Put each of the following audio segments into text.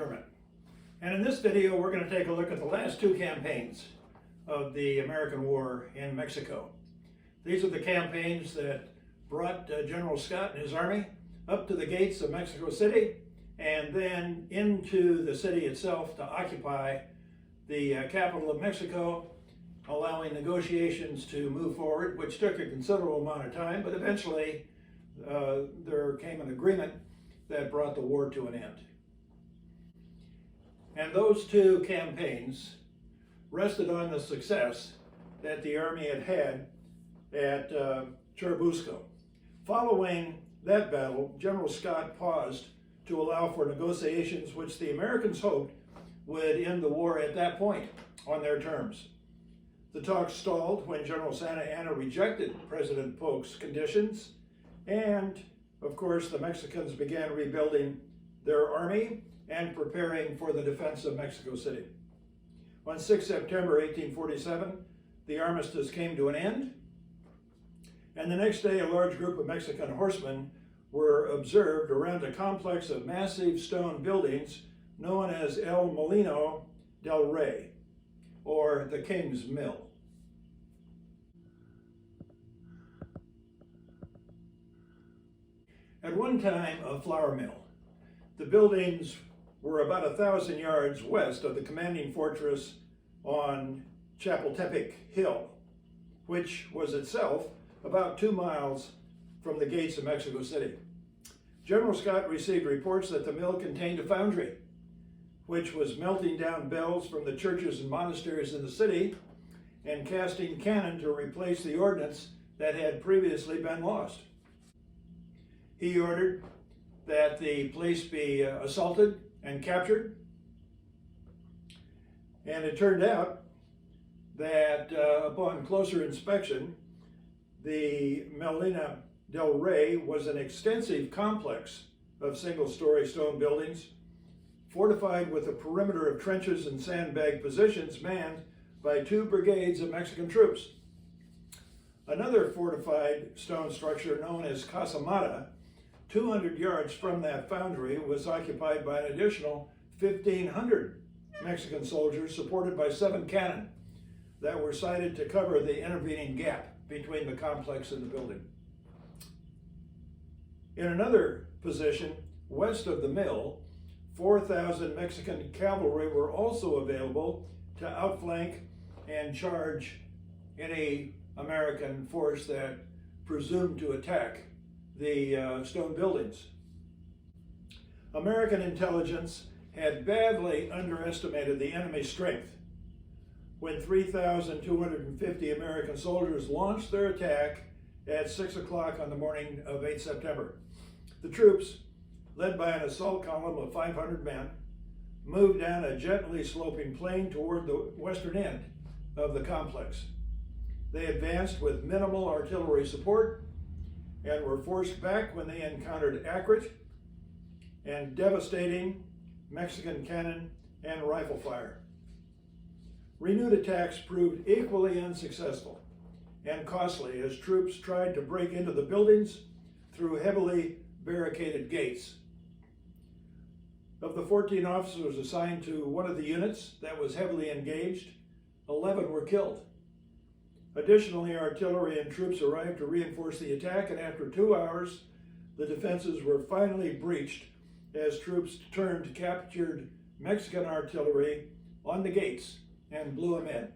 McDermott. And in this video, we're going to take a look at the last two campaigns of the American War in Mexico. These are the campaigns that brought General Scott and his army up to the gates of Mexico City and then into the city itself to occupy the capital of Mexico, allowing negotiations to move forward, which took a considerable amount of time, but eventually there came an agreement that brought the war to an end. And those two campaigns rested on the success that the army had had at Churubusco. Following that battle, General Scott paused to allow for negotiations which the Americans hoped would end the war at that point on their terms. The talks stalled when General Santa Anna rejected President Polk's conditions, and of course the Mexicans began rebuilding their army and preparing for the defense of Mexico City. On 6 September 1847, the armistice came to an end, and the next day a large group of Mexican horsemen were observed around a complex of massive stone buildings known as El Molino del Rey, or the King's Mill. At one time a flour mill, the buildings were about 1,000 yards west of the commanding fortress on Chapultepec Hill, which was itself about 2 miles from the gates of Mexico City. General Scott received reports that the mill contained a foundry, which was melting down bells from the churches and monasteries in the city and casting cannon to replace the ordnance that had previously been lost. He ordered that the place be assaulted and captured, and it turned out that upon closer inspection, the Molina del Rey was an extensive complex of single-story stone buildings fortified with a perimeter of trenches and sandbag positions manned by 2 brigades of Mexican troops. Another fortified stone structure known as Casamata, 200 yards from that foundry, was occupied by an additional 1,500 Mexican soldiers supported by 7 cannon that were sited to cover the intervening gap between the complex and the building. In another position west of the mill, 4,000 Mexican cavalry were also available to outflank and charge any American force that presumed to attack the stone buildings. American intelligence had badly underestimated the enemy's strength when 3,250 American soldiers launched their attack at 6 o'clock on the morning of 8 September. The troops, led by an assault column of 500 men, moved down a gently sloping plain toward the western end of the complex. They advanced with minimal artillery support and were forced back when they encountered accurate and devastating Mexican cannon and rifle fire. Renewed attacks proved equally unsuccessful and costly as troops tried to break into the buildings through heavily barricaded gates. Of the 14 officers assigned to one of the units that was heavily engaged, 11 were killed. Additionally, artillery and troops arrived to reinforce the attack, and after 2 hours, the defenses were finally breached as troops turned captured Mexican artillery on the gates and blew them in.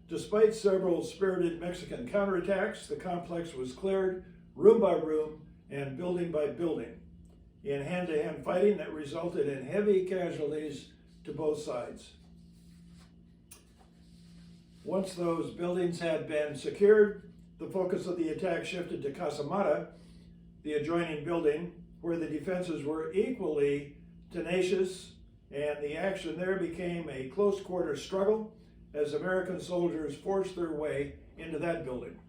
Despite several spirited Mexican counterattacks, the complex was cleared room by room and building by building in hand-to-hand fighting that resulted in heavy casualties to both sides. Once those buildings had been secured, the focus of the attack shifted to Casamata, the adjoining building, where the defenses were equally tenacious, and the action there became a close-quarter struggle as American soldiers forced their way into that building.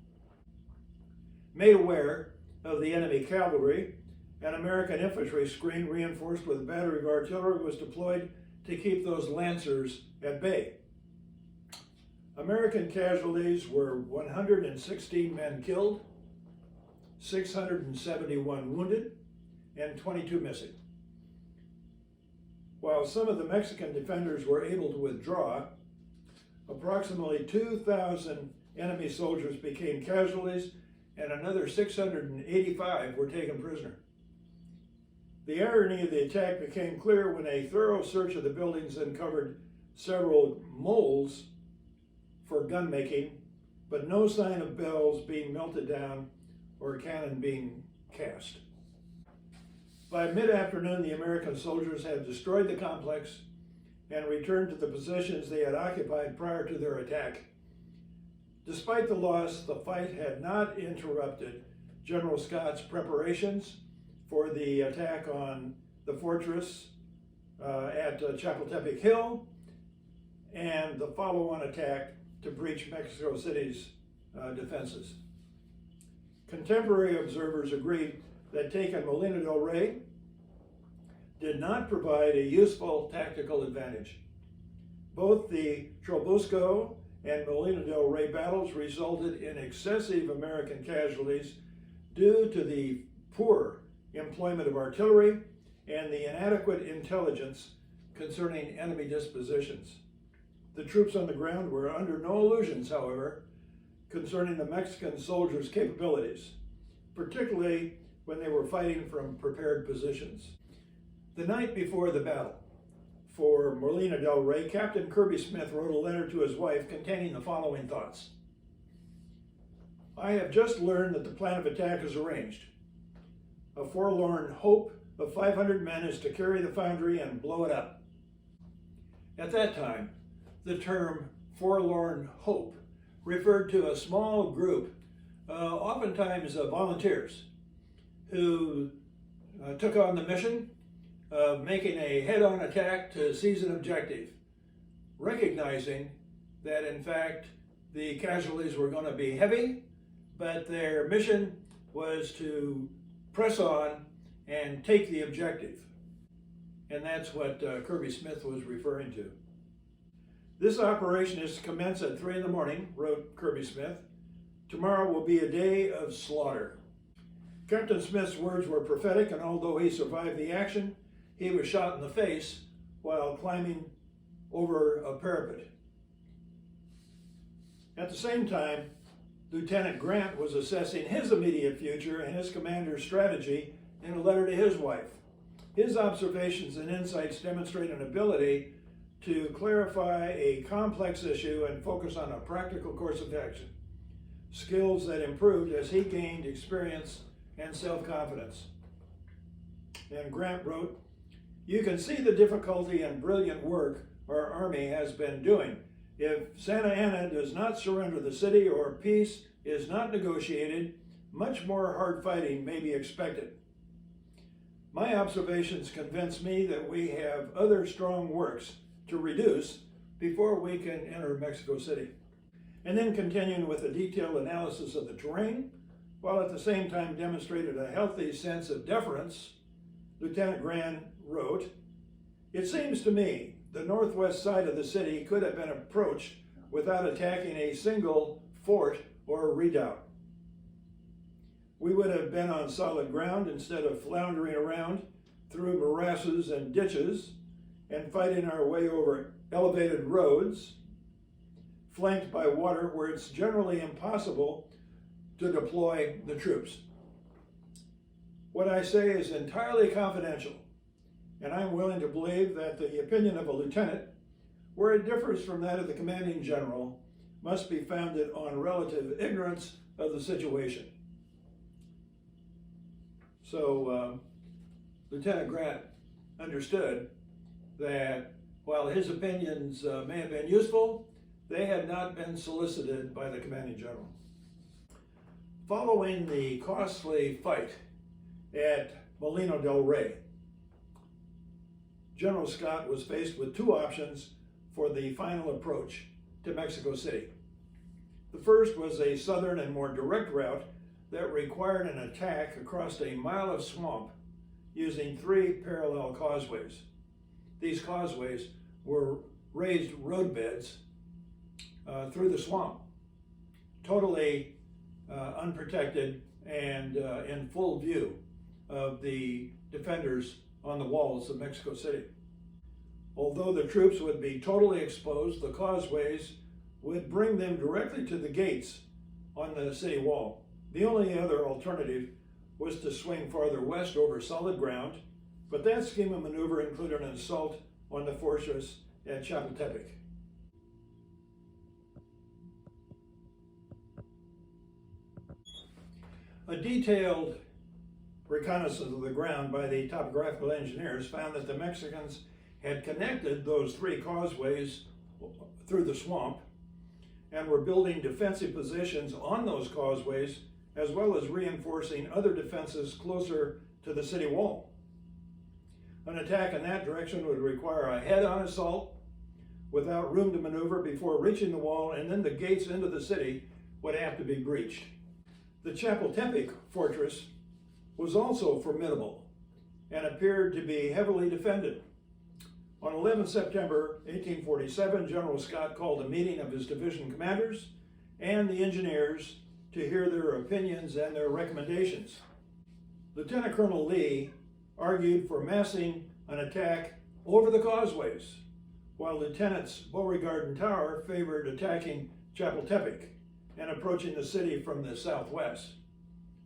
Made aware of the enemy cavalry, an American infantry screen reinforced with a battery of artillery was deployed to keep those lancers at bay. American casualties were 116 men killed, 671 wounded, and 22 missing. While some of the Mexican defenders were able to withdraw, approximately 2,000 enemy soldiers became casualties and another 685 were taken prisoner. The irony of the attack became clear when a thorough search of the buildings uncovered several moles for gun making, but no sign of bells being melted down or cannon being cast. By mid-afternoon, the American soldiers had destroyed the complex and returned to the positions they had occupied prior to their attack. Despite the loss, the fight had not interrupted General Scott's preparations for the attack on the fortress at Chapultepec Hill and the follow-on attack to breach Mexico City's defenses. Contemporary observers agreed that taking Molina del Rey did not provide a useful tactical advantage. Both the Churubusco and Molina del Rey battles resulted in excessive American casualties due to the poor employment of artillery and the inadequate intelligence concerning enemy dispositions. The troops on the ground were under no illusions, however, concerning the Mexican soldiers' capabilities, particularly when they were fighting from prepared positions. The night before the battle for Molina del Rey, Captain Kirby Smith wrote a letter to his wife containing the following thoughts. I have just learned that the plan of attack is arranged. A forlorn hope of 500 men is to carry the foundry and blow it up. At that time, the term forlorn hope referred to a small group, oftentimes volunteers, who took on the mission of making a head-on attack to seize an objective, recognizing that in fact the casualties were going to be heavy, but their mission was to press on and take the objective. And that's what Kirby Smith was referring to. This operation is to commence at 3 in the morning, wrote Kirby Smith. Tomorrow will be a day of slaughter. Captain Smith's words were prophetic, and although he survived the action, he was shot in the face while climbing over a parapet. At the same time, Lieutenant Grant was assessing his immediate future and his commander's strategy in a letter to his wife. His observations and insights demonstrate an ability to clarify a complex issue and focus on a practical course of action, skills that improved as he gained experience and self-confidence. And Grant wrote, you can see the difficulty and brilliant work our Army has been doing. If Santa Anna does not surrender the city or peace is not negotiated, much more hard fighting may be expected. My observations convince me that we have other strong works to reduce before we can enter Mexico City. And then continuing with a detailed analysis of the terrain, while at the same time demonstrated a healthy sense of deference, Lieutenant Grant wrote, it seems to me the northwest side of the city could have been approached without attacking a single fort or redoubt. We would have been on solid ground instead of floundering around through morasses and ditches and fighting our way over elevated roads, flanked by water where it's generally impossible to deploy the troops. What I say is entirely confidential, and I'm willing to believe that the opinion of a lieutenant, where it differs from that of the commanding general, must be founded on relative ignorance of the situation. So Lieutenant Grant understood that while his opinions may have been useful, they had not been solicited by the commanding general. Following the costly fight at Molina del Rey, General Scott was faced with two options for the final approach to Mexico City. The first was a southern and more direct route that required an attack across a mile of swamp using 3 parallel causeways. These causeways were raised roadbeds through the swamp, totally unprotected and in full view of the defenders on the walls of Mexico City. Although the troops would be totally exposed, the causeways would bring them directly to the gates on the city wall. The only other alternative was to swing farther west over solid ground, but that scheme of maneuver included an assault on the fortress at Chapultepec. A detailed reconnaissance of the ground by the topographical engineers found that the Mexicans had connected those three causeways through the swamp and were building defensive positions on those causeways, as well as reinforcing other defenses closer to the city wall. An attack in that direction would require a head-on assault without room to maneuver before reaching the wall, and then the gates into the city would have to be breached. The Chapultepec fortress was also formidable and appeared to be heavily defended. On 11 September 1847, General Scott called a meeting of his division commanders and the engineers to hear their opinions and their recommendations. Lieutenant Colonel Lee argued for massing an attack over the causeways, while Lieutenants Beauregard and Tower favored attacking Chapultepec and approaching the city from the southwest.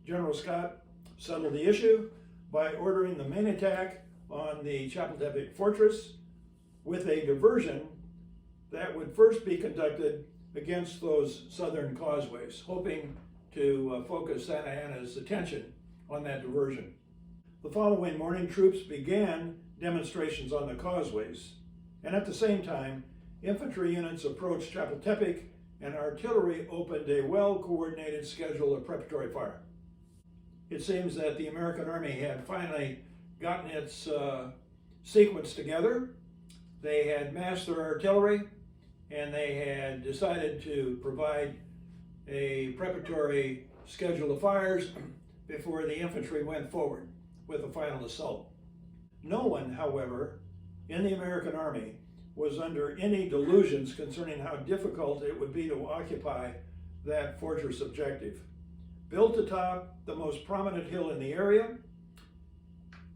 General Scott settled the issue by ordering the main attack on the Chapultepec fortress with a diversion that would first be conducted against those southern causeways, hoping to focus Santa Anna's attention on that diversion. The following morning, troops began demonstrations on the causeways, and at the same time, infantry units approached Chapultepec and artillery opened a well-coordinated schedule of preparatory fire. It seems that the American Army had finally gotten its sequence together. They had massed their artillery, and they had decided to provide a preparatory schedule of fires before the infantry went forward with a final assault. No one, however, in the American Army was under any delusions concerning how difficult it would be to occupy that fortress objective. Built atop the most prominent hill in the area,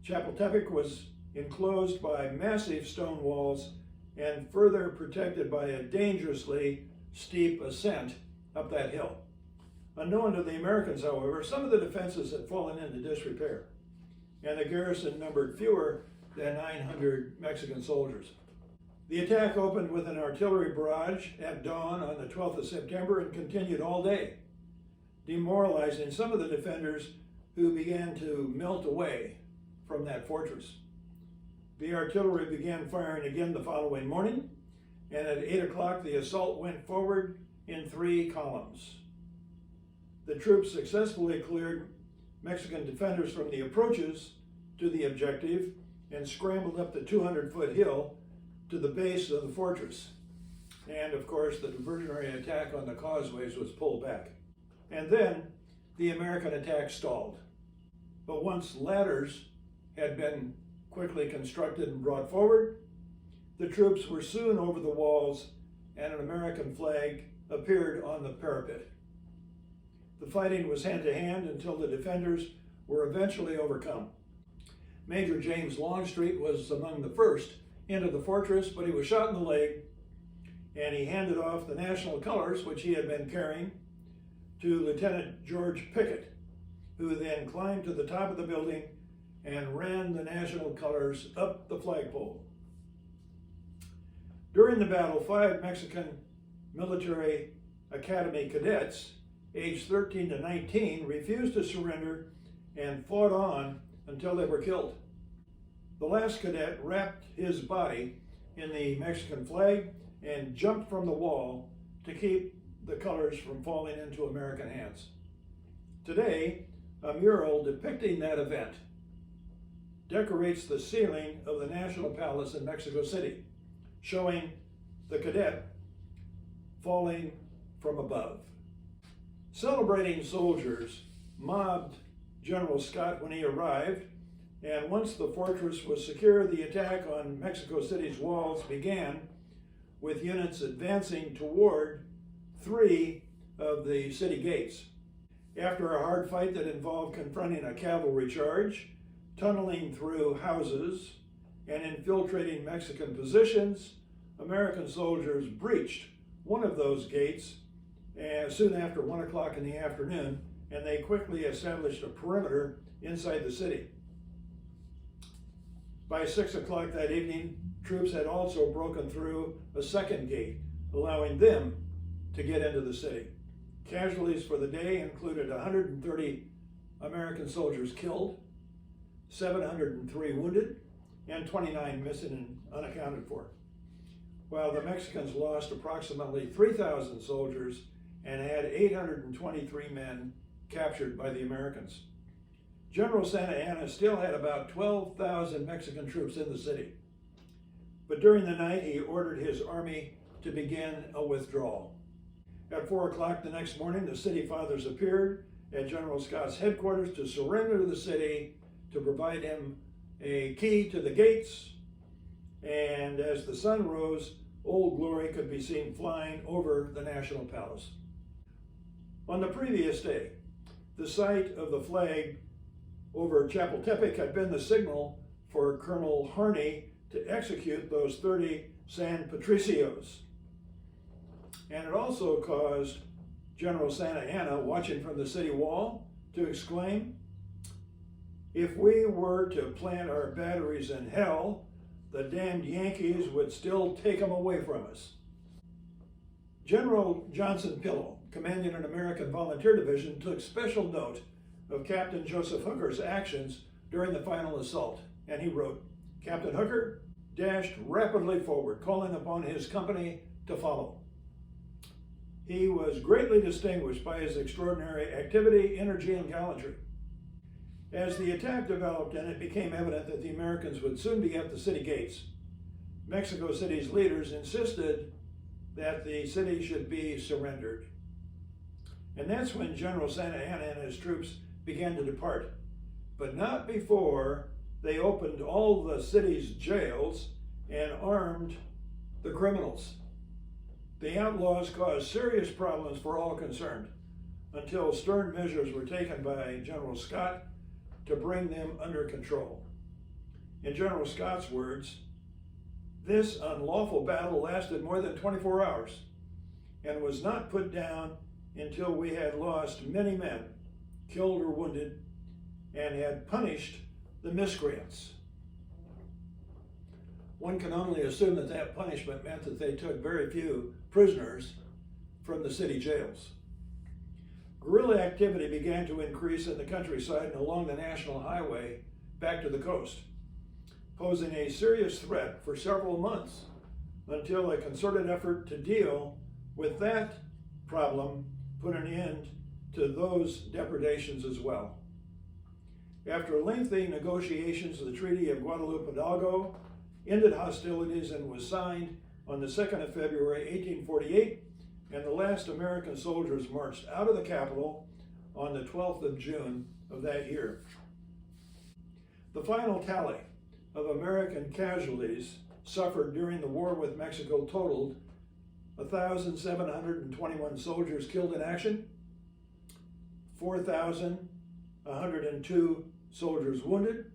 Chapultepec was enclosed by massive stone walls and further protected by a dangerously steep ascent up that hill. Unknown to the Americans, however, some of the defenses had fallen into disrepair, and the garrison numbered fewer than 900 Mexican soldiers. The attack opened with an artillery barrage at dawn on the 12th of September and continued all day, demoralizing some of the defenders who began to melt away from that fortress. The artillery began firing again the following morning, and at 8 o'clock the assault went forward in 3 columns. The troops successfully cleared Mexican defenders from the approaches to the objective and scrambled up the 200-foot hill to the base of the fortress. And of course, the diversionary attack on the causeways was pulled back. And then the American attack stalled. But once ladders had been quickly constructed and brought forward, the troops were soon over the walls and an American flag appeared on the parapet. The fighting was hand-to-hand until the defenders were eventually overcome. Major James Longstreet was among the first into the fortress, but he was shot in the leg, and he handed off the national colors, which he had been carrying, to Lieutenant George Pickett, who then climbed to the top of the building and ran the national colors up the flagpole. During the battle, 5 Mexican military academy cadets, aged 13 to 19, refused to surrender and fought on until they were killed. The last cadet wrapped his body in the Mexican flag and jumped from the wall to keep the colors from falling into American hands. Today, a mural depicting that event decorates the ceiling of the National Palace in Mexico City, showing the cadet falling from above. Celebrating soldiers mobbed General Scott when he arrived, and once the fortress was secure, the attack on Mexico City's walls began, with units advancing toward 3 of the city gates. After a hard fight that involved confronting a cavalry charge, tunneling through houses, and infiltrating Mexican positions, American soldiers breached one of those gates soon after 1 o'clock in the afternoon, and they quickly established a perimeter inside the city. By 6 o'clock that evening, troops had also broken through a second gate, allowing them to get into the city. Casualties for the day included 130 American soldiers killed, 703 wounded, and 29 missing and unaccounted for, while the Mexicans lost approximately 3,000 soldiers and had 823 men captured by the Americans. General Santa Anna still had about 12,000 Mexican troops in the city, but during the night he ordered his army to begin a withdrawal. At 4 o'clock the next morning, the city fathers appeared at General Scott's headquarters to surrender the city, to provide him a key to the gates, and as the sun rose, Old Glory could be seen flying over the National Palace. On the previous day, the sight of the flag over Chapultepec had been the signal for Colonel Harney to execute those 30 San Patricios. And it also caused General Santa Anna, watching from the city wall, to exclaim, "If we were to plant our batteries in hell, the damned Yankees would still take them away from us." General Johnson Pillow, commanding an American volunteer division, took special note of Captain Joseph Hooker's actions during the final assault, and he wrote, "Captain Hooker dashed rapidly forward, calling upon his company to follow. He was greatly distinguished by his extraordinary activity, energy, and gallantry. As the attack developed and it became evident that the Americans would soon be at the city gates, Mexico City's leaders insisted that the city should be surrendered. And that's when General Santa Anna and his troops began to depart, but not before they opened all the city's jails and armed the criminals. The outlaws caused serious problems for all concerned until stern measures were taken by General Scott to bring them under control. In General Scott's words, "This unlawful battle lasted more than 24 hours and was not put down until we had lost many men, killed or wounded, and had punished the miscreants." One can only assume that that punishment meant that they took very few prisoners from the city jails. Guerrilla activity began to increase in the countryside and along the national highway back to the coast, posing a serious threat for several months until a concerted effort to deal with that problem put an end to those depredations as well. After lengthy negotiations, the Treaty of Guadalupe Hidalgo ended hostilities and was signed on the 2nd of February, 1848, and the last American soldiers marched out of the capital on the 12th of June of that year. The final tally of American casualties suffered during the war with Mexico totaled 1,721 soldiers killed in action, 4,102 soldiers wounded,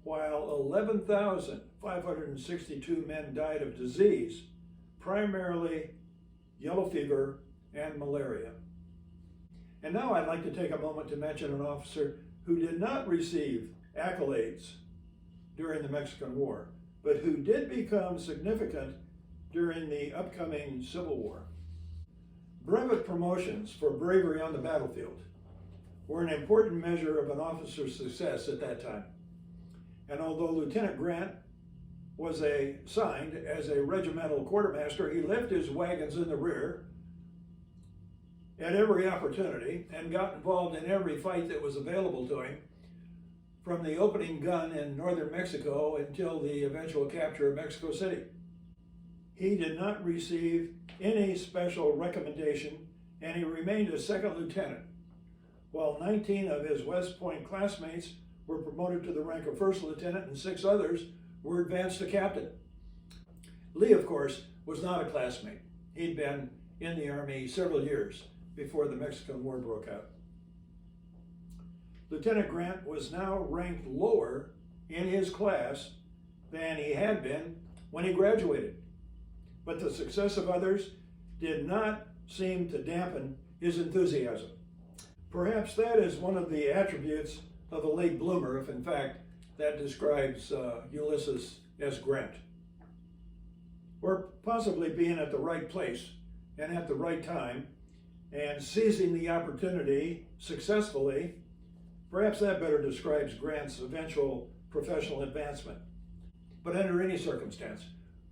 while 11,562 men died of disease, primarily yellow fever and malaria. And now I'd like to take a moment to mention an officer who did not receive accolades during the Mexican War, but who did become significant during the upcoming Civil War. Brevet promotions for bravery on the battlefield were an important measure of an officer's success at that time. And although Lieutenant Grant was assigned as a regimental quartermaster, he left his wagons in the rear at every opportunity and got involved in every fight that was available to him, from the opening gun in northern Mexico until the eventual capture of Mexico City. He did not receive any special recommendation, and he remained a second lieutenant, while 19 of his West Point classmates were promoted to the rank of first lieutenant and 6 others were advanced to captain. Lee, of course, was not a classmate. He'd been in the Army several years before the Mexican War broke out. Lieutenant Grant was now ranked lower in his class than he had been when he graduated. But the success of others did not seem to dampen his enthusiasm. Perhaps that is one of the attributes of a late bloomer, if in fact that describes Ulysses S. Grant. Or possibly being at the right place and at the right time and seizing the opportunity successfully. Perhaps that better describes Grant's eventual professional advancement. But under any circumstance,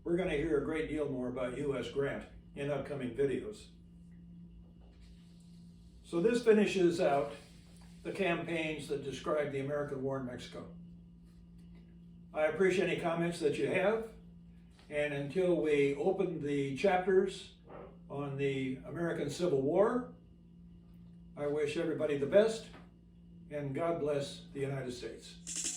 we're going to hear a great deal more about U.S. Grant in upcoming videos. So this finishes out the campaigns that describe the American War in Mexico. I appreciate any comments that you have, and until we open the chapters on the American Civil War, I wish everybody the best, and God bless the United States.